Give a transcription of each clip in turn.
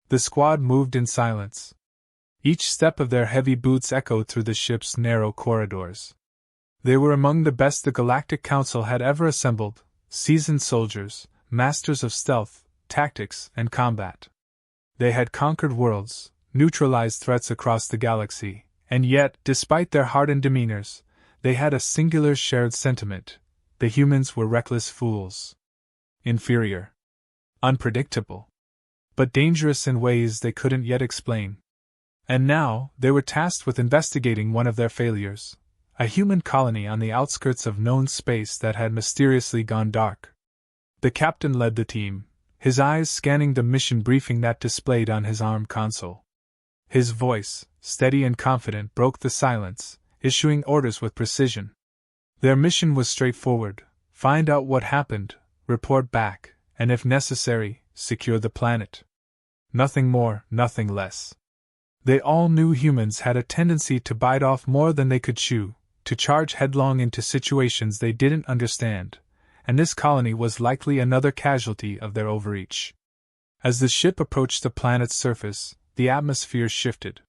The squad moved in silence. Each step of their heavy boots echoed through the ship's narrow corridors. They were among the best the Galactic Council had ever assembled, seasoned soldiers, masters of stealth, tactics, and combat. They had conquered worlds, neutralized threats across the galaxy, and yet, despite their hardened demeanors, they had a singular shared sentiment: the humans were reckless fools. Inferior. Unpredictable. But dangerous in ways they couldn't yet explain. And now, they were tasked with investigating one of their failures, a human colony on the outskirts of known space that had mysteriously gone dark. The captain led the team, his eyes scanning the mission briefing that displayed on his arm console. His voice, steady and confident, broke the silence, issuing orders with precision. Their mission was straightforward: find out what happened, report back, and if necessary, secure the planet. Nothing more, nothing less. They all knew humans had a tendency to bite off more than they could chew, to charge headlong into situations they didn't understand, and this colony was likely another casualty of their overreach. As the ship approached the planet's surface, the atmosphere shifted.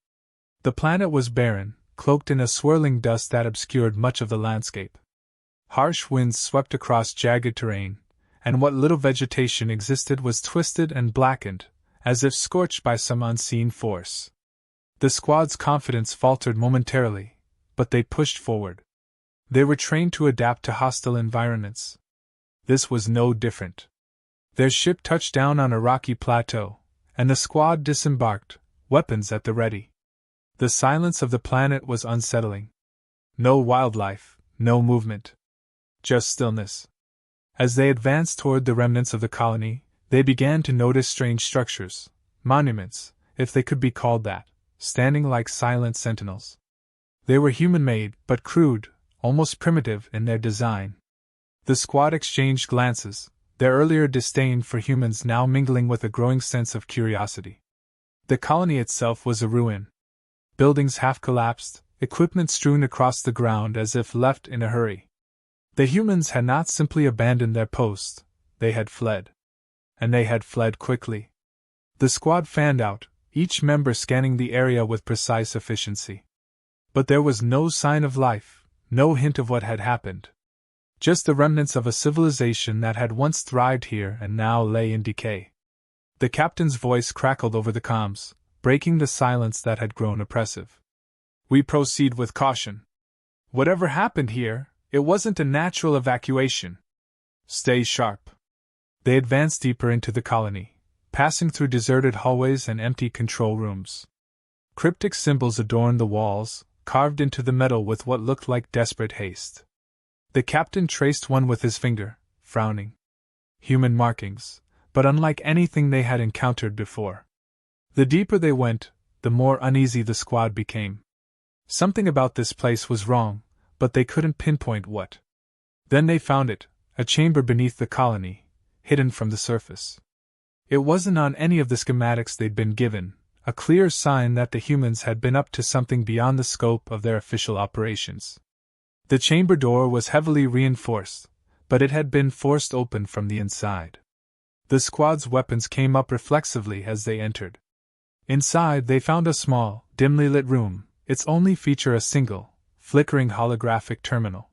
The planet was barren, cloaked in a swirling dust that obscured much of the landscape. Harsh winds swept across jagged terrain, and what little vegetation existed was twisted and blackened, as if scorched by some unseen force. The squad's confidence faltered momentarily, but they pushed forward. They were trained to adapt to hostile environments. This was no different. Their ship touched down on a rocky plateau, and the squad disembarked, weapons at the ready. The silence of the planet was unsettling. No wildlife, no movement. Just stillness. As they advanced toward the remnants of the colony, they began to notice strange structures, monuments, if they could be called that, standing like silent sentinels. They were human-made, but crude, almost primitive in their design. The squad exchanged glances, their earlier disdain for humans now mingling with a growing sense of curiosity. The colony itself was a ruin. Buildings half collapsed, equipment strewn across the ground as if left in a hurry. The humans had not simply abandoned their post, they had fled. And they had fled quickly. The squad fanned out, each member scanning the area with precise efficiency. But there was no sign of life, no hint of what had happened. Just the remnants of a civilization that had once thrived here and now lay in decay. The captain's voice crackled over the comms, breaking the silence that had grown oppressive. We proceed with caution. Whatever happened here, it wasn't a natural evacuation. Stay sharp. They advanced deeper into the colony, passing through deserted hallways and empty control rooms. Cryptic symbols adorned the walls, carved into the metal with what looked like desperate haste. The captain traced one with his finger, frowning. Human markings, but unlike anything they had encountered before. The deeper they went, the more uneasy the squad became. Something about this place was wrong, but they couldn't pinpoint what. Then they found it, a chamber beneath the colony, hidden from the surface. It wasn't on any of the schematics they'd been given, a clear sign that the humans had been up to something beyond the scope of their official operations. The chamber door was heavily reinforced, but it had been forced open from the inside. The squad's weapons came up reflexively as they entered. Inside they found a small, dimly lit room, its only feature a single, flickering holographic terminal.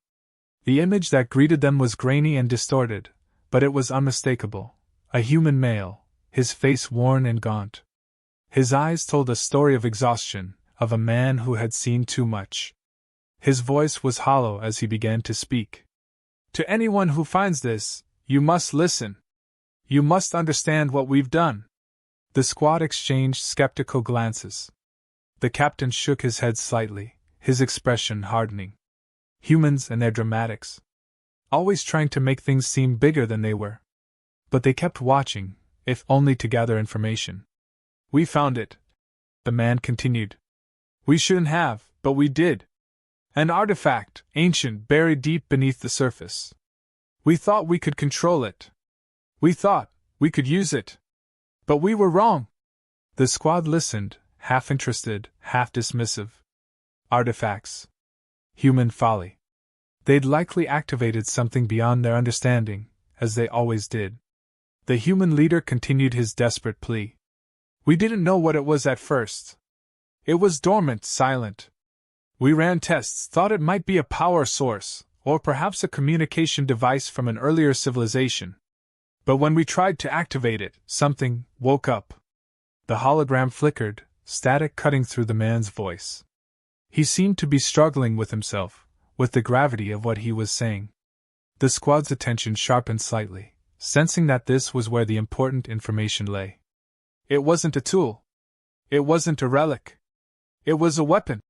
The image that greeted them was grainy and distorted, but it was unmistakable. A human male, his face worn and gaunt. His eyes told a story of exhaustion, of a man who had seen too much. His voice was hollow as he began to speak. To anyone who finds this, you must listen. You must understand what we've done. The squad exchanged skeptical glances. The captain shook his head slightly, his expression hardening. Humans and their dramatics. Always trying to make things seem bigger than they were. But they kept watching, if only to gather information. We found it, the man continued. We shouldn't have, but we did. An artifact, ancient, buried deep beneath the surface. We thought we could control it. We thought we could use it. But we were wrong. The squad listened, half interested, half dismissive. Artifacts. Human folly. They'd likely activated something beyond their understanding, as they always did. The human leader continued his desperate plea. We didn't know what it was at first. It was dormant, silent. We ran tests, thought it might be a power source, or perhaps a communication device from an earlier civilization. But when we tried to activate it, something woke up. The hologram flickered, static cutting through the man's voice. He seemed to be struggling with himself, with the gravity of what he was saying. The squad's attention sharpened slightly, sensing that this was where the important information lay. It wasn't a tool. It wasn't a relic. It was a weapon,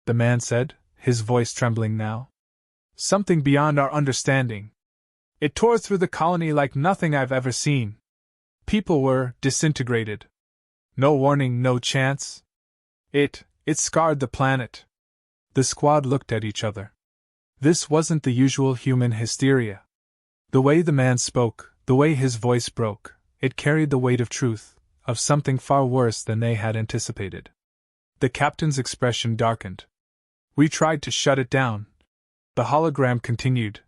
the man said, his voice trembling now. Something beyond our understanding. It tore through the colony like nothing I've ever seen. People were disintegrated. No warning, no chance. It scarred the planet. The squad looked at each other. This wasn't the usual human hysteria. The way the man spoke, the way his voice broke, it carried the weight of truth, of something far worse than they had anticipated. The captain's expression darkened. We tried to shut it down. The hologram continued.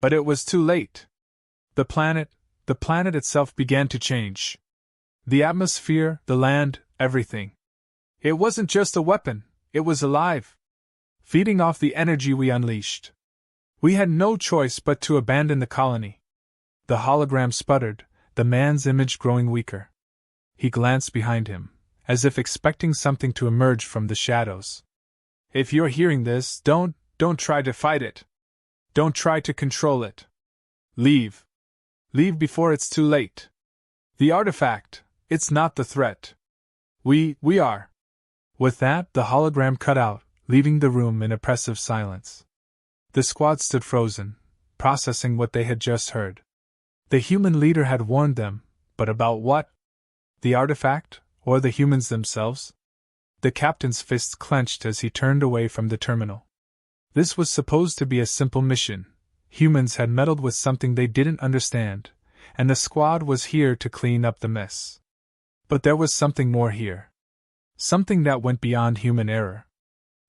But it was too late. The planet itself began to change. The atmosphere, the land, everything. It wasn't just a weapon, it was alive. Feeding off the energy we unleashed. We had no choice but to abandon the colony. The hologram sputtered, the man's image growing weaker. He glanced behind him, as if expecting something to emerge from the shadows. If you're hearing this, don't try to fight it. Don't try to control it. Leave. Leave before it's too late. The artifact, it's not the threat. We are. With that, the hologram cut out, leaving the room in oppressive silence. The squad stood frozen, processing what they had just heard. The human leader had warned them, but about what? The artifact, or the humans themselves? The captain's fists clenched as he turned away from the terminal. This was supposed to be a simple mission. Humans had meddled with something they didn't understand, and the squad was here to clean up the mess. But there was something more here. Something that went beyond human error.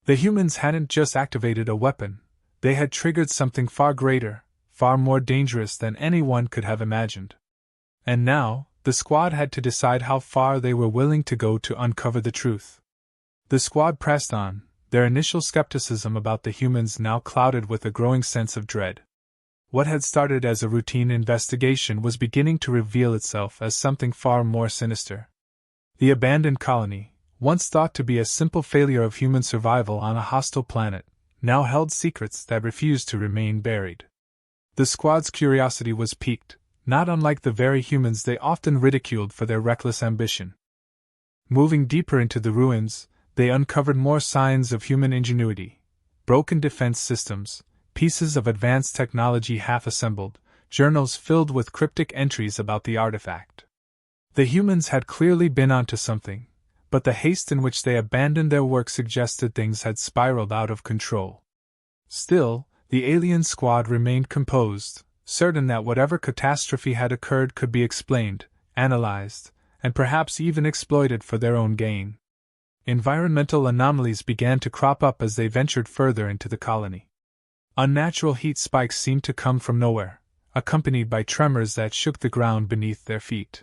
The humans hadn't just activated a weapon, they had triggered something far greater, far more dangerous than anyone could have imagined. And now, the squad had to decide how far they were willing to go to uncover the truth. The squad pressed on, their initial skepticism about the humans now clouded with a growing sense of dread. What had started as a routine investigation was beginning to reveal itself as something far more sinister. The abandoned colony, once thought to be a simple failure of human survival on a hostile planet, now held secrets that refused to remain buried. The squad's curiosity was piqued, not unlike the very humans they often ridiculed for their reckless ambition. Moving deeper into the ruins, they uncovered more signs of human ingenuity: broken defense systems, pieces of advanced technology half-assembled, journals filled with cryptic entries about the artifact. The humans had clearly been onto something, but the haste in which they abandoned their work suggested things had spiraled out of control. Still, the alien squad remained composed, certain that whatever catastrophe had occurred could be explained, analyzed, and perhaps even exploited for their own gain. Environmental anomalies began to crop up as they ventured further into the colony. Unnatural heat spikes seemed to come from nowhere, accompanied by tremors that shook the ground beneath their feet.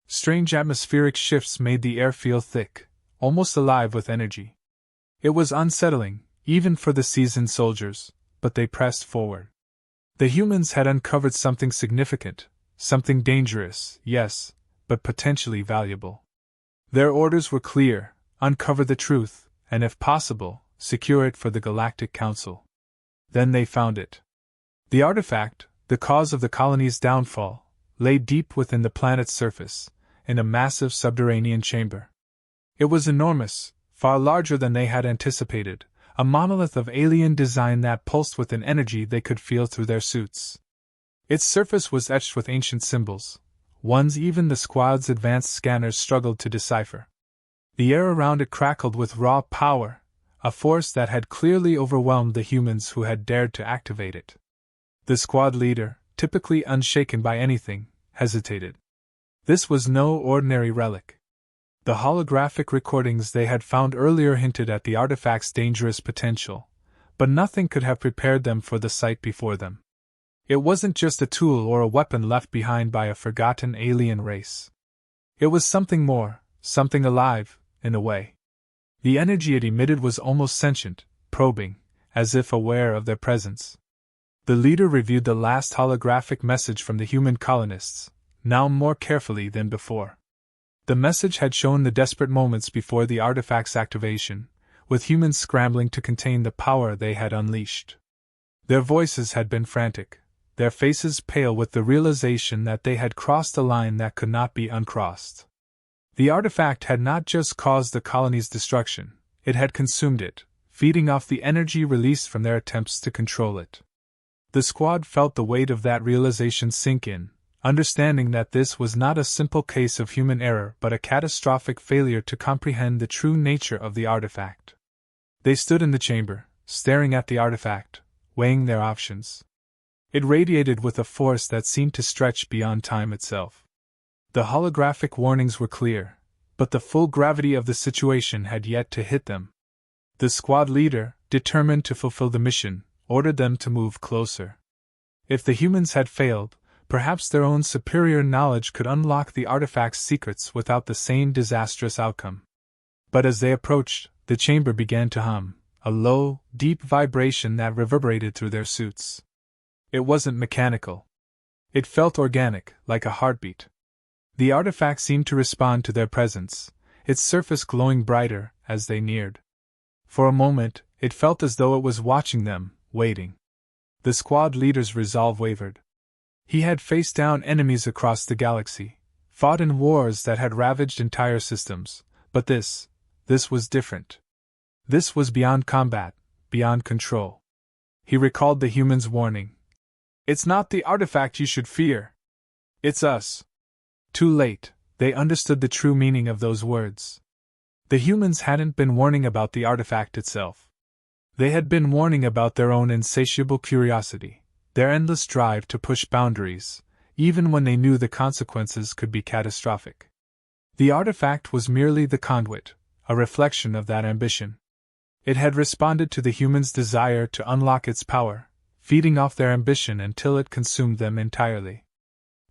Strange atmospheric shifts made the air feel thick, almost alive with energy. It was unsettling, even for the seasoned soldiers, but they pressed forward. The humans had uncovered something significant, something dangerous, yes, but potentially valuable. Their orders were clear: uncover the truth, and if possible, secure it for the Galactic Council. Then they found it. The artifact, the cause of the colony's downfall, lay deep within the planet's surface, in a massive subterranean chamber. It was enormous, far larger than they had anticipated, a monolith of alien design that pulsed with an energy they could feel through their suits. Its surface was etched with ancient symbols, ones even the squad's advanced scanners struggled to decipher. The air around it crackled with raw power, a force that had clearly overwhelmed the humans who had dared to activate it. The squad leader, typically unshaken by anything, hesitated. This was no ordinary relic. The holographic recordings they had found earlier hinted at the artifact's dangerous potential, but nothing could have prepared them for the sight before them. It wasn't just a tool or a weapon left behind by a forgotten alien race. It was something more, something alive, in a way. The energy it emitted was almost sentient, probing, as if aware of their presence. The leader reviewed the last holographic message from the human colonists, now more carefully than before. The message had shown the desperate moments before the artifact's activation, with humans scrambling to contain the power they had unleashed. Their voices had been frantic, their faces pale with the realization that they had crossed a line that could not be uncrossed. The artifact had not just caused the colony's destruction, it had consumed it, feeding off the energy released from their attempts to control it. The squad felt the weight of that realization sink in, understanding that this was not a simple case of human error but a catastrophic failure to comprehend the true nature of the artifact. They stood in the chamber, staring at the artifact, weighing their options. It radiated with a force that seemed to stretch beyond time itself. The holographic warnings were clear, but the full gravity of the situation had yet to hit them. The squad leader, determined to fulfill the mission, ordered them to move closer. If the humans had failed, perhaps their own superior knowledge could unlock the artifact's secrets without the same disastrous outcome. But as they approached, the chamber began to hum, a low, deep vibration that reverberated through their suits. It wasn't mechanical. It felt organic, like a heartbeat. The artifact seemed to respond to their presence, its surface glowing brighter as they neared. For a moment, it felt as though it was watching them, waiting. The squad leader's resolve wavered. He had faced down enemies across the galaxy, fought in wars that had ravaged entire systems, but this was different. This was beyond combat, beyond control. He recalled the humans' warning. "It's not the artifact you should fear. It's us." Too late, they understood the true meaning of those words. The humans hadn't been warning about the artifact itself. They had been warning about their own insatiable curiosity, their endless drive to push boundaries, even when they knew the consequences could be catastrophic. The artifact was merely the conduit, a reflection of that ambition. It had responded to the humans' desire to unlock its power, feeding off their ambition until it consumed them entirely.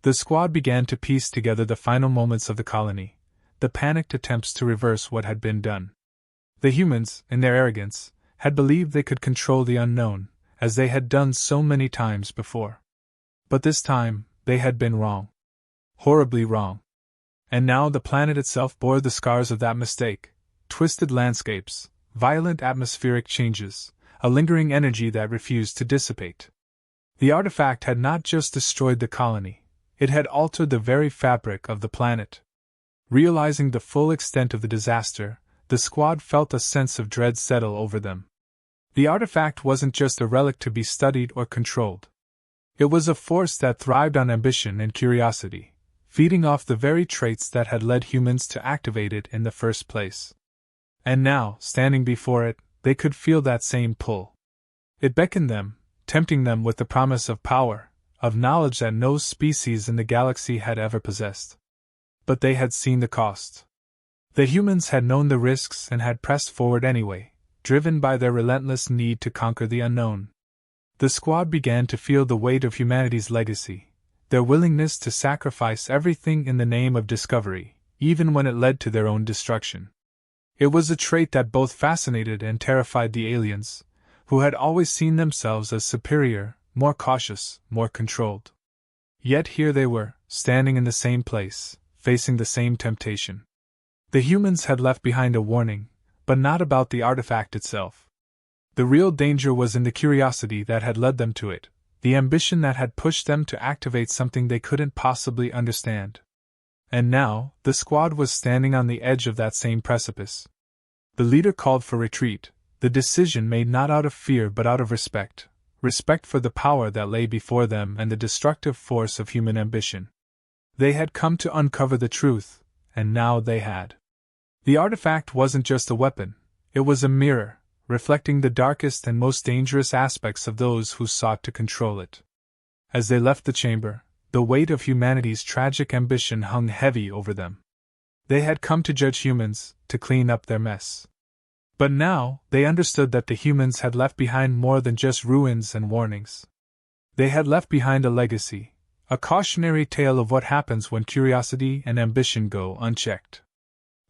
The squad began to piece together the final moments of the colony, the panicked attempts to reverse what had been done. The humans, in their arrogance, had believed they could control the unknown, as they had done so many times before. But this time, they had been wrong. Horribly wrong. And now the planet itself bore the scars of that mistake: twisted landscapes, violent atmospheric changes, a lingering energy that refused to dissipate. The artifact had not just destroyed the colony, it had altered the very fabric of the planet. Realizing the full extent of the disaster, the squad felt a sense of dread settle over them. The artifact wasn't just a relic to be studied or controlled. It was a force that thrived on ambition and curiosity, feeding off the very traits that had led humans to activate it in the first place. And now, standing before it, they could feel that same pull. It beckoned them, tempting them with the promise of power, of knowledge that no species in the galaxy had ever possessed. But they had seen the cost. The humans had known the risks and had pressed forward anyway, driven by their relentless need to conquer the unknown. The squad began to feel the weight of humanity's legacy, their willingness to sacrifice everything in the name of discovery, even when it led to their own destruction. It was a trait that both fascinated and terrified the aliens, who had always seen themselves as superior, more cautious, more controlled. Yet here they were, standing in the same place, facing the same temptation. The humans had left behind a warning, but not about the artifact itself. The real danger was in the curiosity that had led them to it, the ambition that had pushed them to activate something they couldn't possibly understand. And now, the squad was standing on the edge of that same precipice. The leader called for retreat, the decision made not out of fear but out of respect for the power that lay before them and the destructive force of human ambition. They had come to uncover the truth, and now they had. The artifact wasn't just a weapon, it was a mirror, reflecting the darkest and most dangerous aspects of those who sought to control it. As they left the chamber, the weight of humanity's tragic ambition hung heavy over them. They had come to judge humans, to clean up their mess. But now, they understood that the humans had left behind more than just ruins and warnings. They had left behind a legacy, a cautionary tale of what happens when curiosity and ambition go unchecked.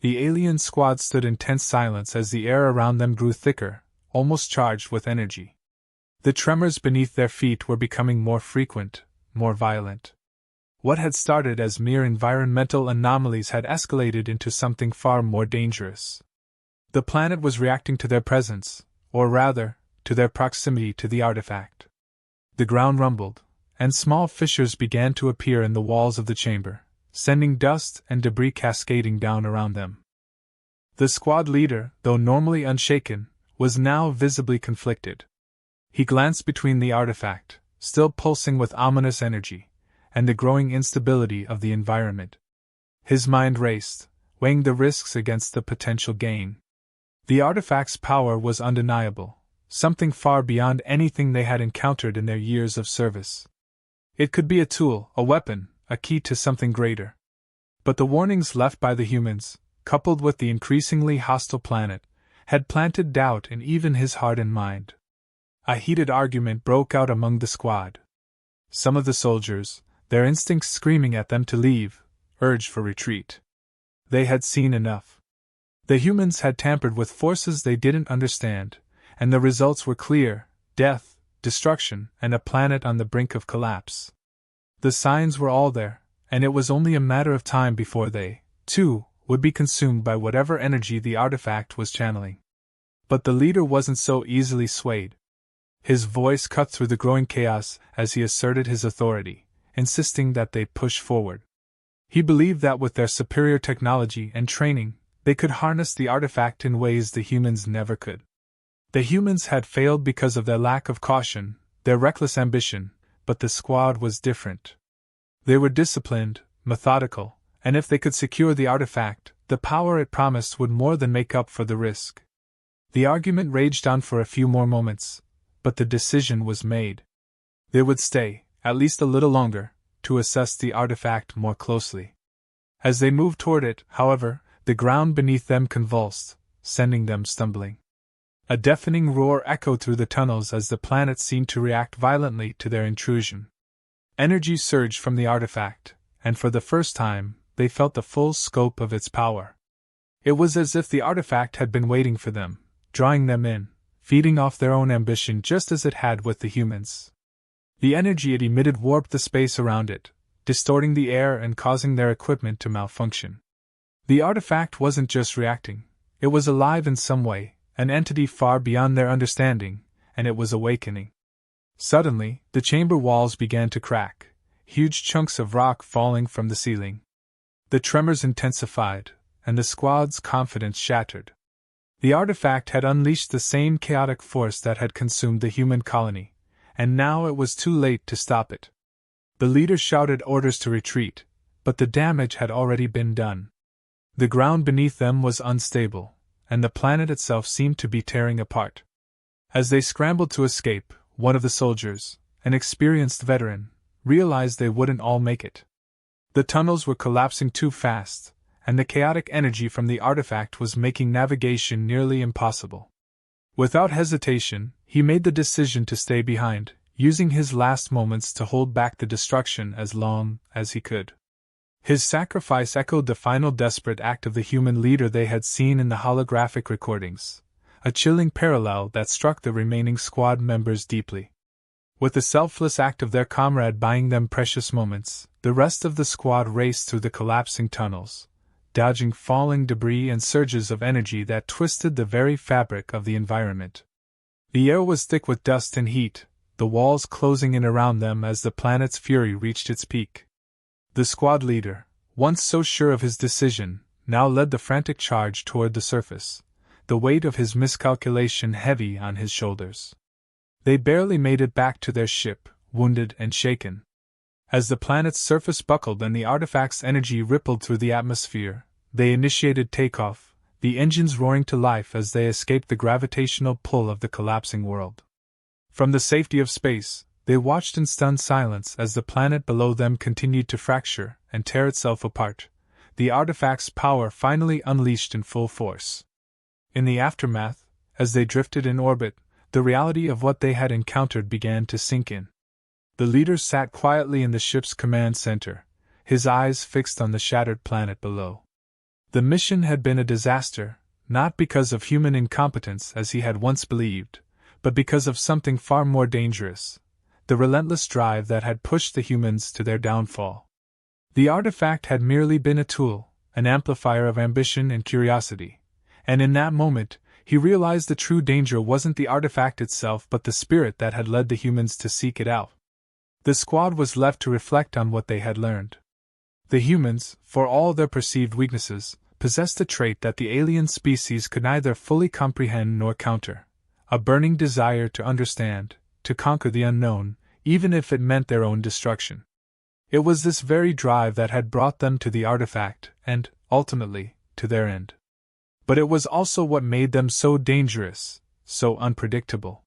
The alien squad stood in tense silence as the air around them grew thicker, almost charged with energy. The tremors beneath their feet were becoming more frequent, more violent. What had started as mere environmental anomalies had escalated into something far more dangerous. The planet was reacting to their presence, or rather, to their proximity to the artifact. The ground rumbled, and small fissures began to appear in the walls of the chamber, sending dust and debris cascading down around them. The squad leader, though normally unshaken, was now visibly conflicted. He glanced between the artifact, still pulsing with ominous energy, and the growing instability of the environment. His mind raced, weighing the risks against the potential gain. The artifact's power was undeniable, something far beyond anything they had encountered in their years of service. It could be a tool, a weapon, a key to something greater. But the warnings left by the humans, coupled with the increasingly hostile planet, had planted doubt in even his heart and mind. A heated argument broke out among the squad. Some of the soldiers, their instincts screaming at them to leave, urged for retreat. They had seen enough. The humans had tampered with forces they didn't understand, and the results were clear: death, destruction, and a planet on the brink of collapse. The signs were all there, and it was only a matter of time before they, too, would be consumed by whatever energy the artifact was channeling. But the leader wasn't so easily swayed. His voice cut through the growing chaos as he asserted his authority, insisting that they push forward. He believed that with their superior technology and training, they could harness the artifact in ways the humans never could. The humans had failed because of their lack of caution, their reckless ambition, but the squad was different. They were disciplined, methodical, and if they could secure the artifact, the power it promised would more than make up for the risk. The argument raged on for a few more moments, but the decision was made. They would stay, at least a little longer, to assess the artifact more closely. As they moved toward it, however, the ground beneath them convulsed, sending them stumbling. A deafening roar echoed through the tunnels as the planet seemed to react violently to their intrusion. Energy surged from the artifact, and for the first time, they felt the full scope of its power. It was as if the artifact had been waiting for them, drawing them in, feeding off their own ambition just as it had with the humans. The energy it emitted warped the space around it, distorting the air and causing their equipment to malfunction. The artifact wasn't just reacting, it was alive in some way, an entity far beyond their understanding, and it was awakening. Suddenly, the chamber walls began to crack, huge chunks of rock falling from the ceiling. The tremors intensified, and the squad's confidence shattered. The artifact had unleashed the same chaotic force that had consumed the human colony, and now it was too late to stop it. The leader shouted orders to retreat, but the damage had already been done. The ground beneath them was unstable, and the planet itself seemed to be tearing apart. As they scrambled to escape, one of the soldiers, an experienced veteran, realized they wouldn't all make it. The tunnels were collapsing too fast, and the chaotic energy from the artifact was making navigation nearly impossible. Without hesitation, he made the decision to stay behind, using his last moments to hold back the destruction as long as he could. His sacrifice echoed the final desperate act of the human leader they had seen in the holographic recordings, a chilling parallel that struck the remaining squad members deeply. With the selfless act of their comrade buying them precious moments, the rest of the squad raced through the collapsing tunnels, dodging falling debris and surges of energy that twisted the very fabric of the environment. The air was thick with dust and heat, the walls closing in around them as the planet's fury reached its peak. The squad leader, once so sure of his decision, now led the frantic charge toward the surface, the weight of his miscalculation heavy on his shoulders. They barely made it back to their ship, wounded and shaken. As the planet's surface buckled and the artifact's energy rippled through the atmosphere, they initiated takeoff, the engines roaring to life as they escaped the gravitational pull of the collapsing world. From the safety of space, they watched in stunned silence as the planet below them continued to fracture and tear itself apart, the artifact's power finally unleashed in full force. In the aftermath, as they drifted in orbit, the reality of what they had encountered began to sink in. The leader sat quietly in the ship's command center, his eyes fixed on the shattered planet below. The mission had been a disaster, not because of human incompetence as he had once believed, but because of something far more dangerous: the relentless drive that had pushed the humans to their downfall. The artifact had merely been a tool, an amplifier of ambition and curiosity, and in that moment, he realized the true danger wasn't the artifact itself but the spirit that had led the humans to seek it out. The squad was left to reflect on what they had learned. The humans, for all their perceived weaknesses, possessed a trait that the alien species could neither fully comprehend nor counter: a burning desire to understand, to conquer the unknown, even if it meant their own destruction. It was this very drive that had brought them to the artifact, and, ultimately, to their end. But it was also what made them so dangerous, so unpredictable.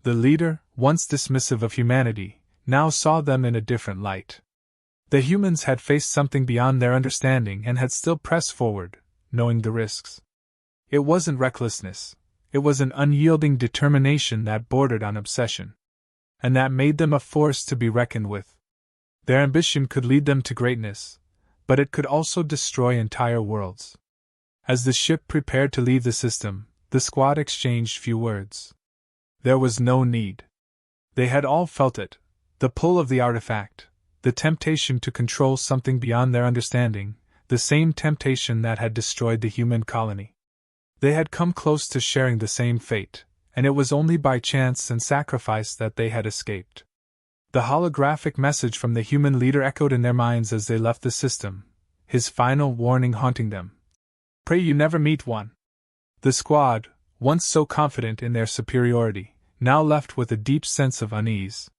The leader, once dismissive of humanity, now saw them in a different light. The humans had faced something beyond their understanding and had still pressed forward, knowing the risks. It wasn't recklessness, it was an unyielding determination that bordered on obsession. And that made them a force to be reckoned with. Their ambition could lead them to greatness, but it could also destroy entire worlds. As the ship prepared to leave the system, the squad exchanged few words. There was no need. They had all felt it: the pull of the artifact, the temptation to control something beyond their understanding, the same temptation that had destroyed the human colony. They had come close to sharing the same fate, and it was only by chance and sacrifice that they had escaped. The holographic message from the human leader echoed in their minds as they left the system, his final warning haunting them: "Pray you never meet one." The squad, once so confident in their superiority, now left with a deep sense of unease.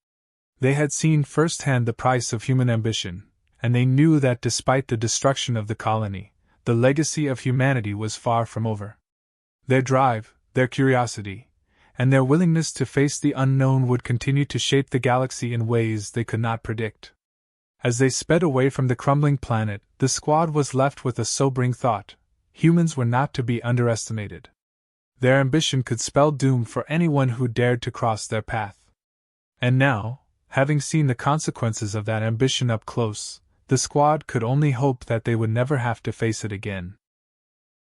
They had seen firsthand the price of human ambition, and they knew that despite the destruction of the colony, the legacy of humanity was far from over. Their drive, their curiosity, and their willingness to face the unknown would continue to shape the galaxy in ways they could not predict. As they sped away from the crumbling planet, the squad was left with a sobering thought: humans were not to be underestimated. Their ambition could spell doom for anyone who dared to cross their path. And now, having seen the consequences of that ambition up close, the squad could only hope that they would never have to face it again.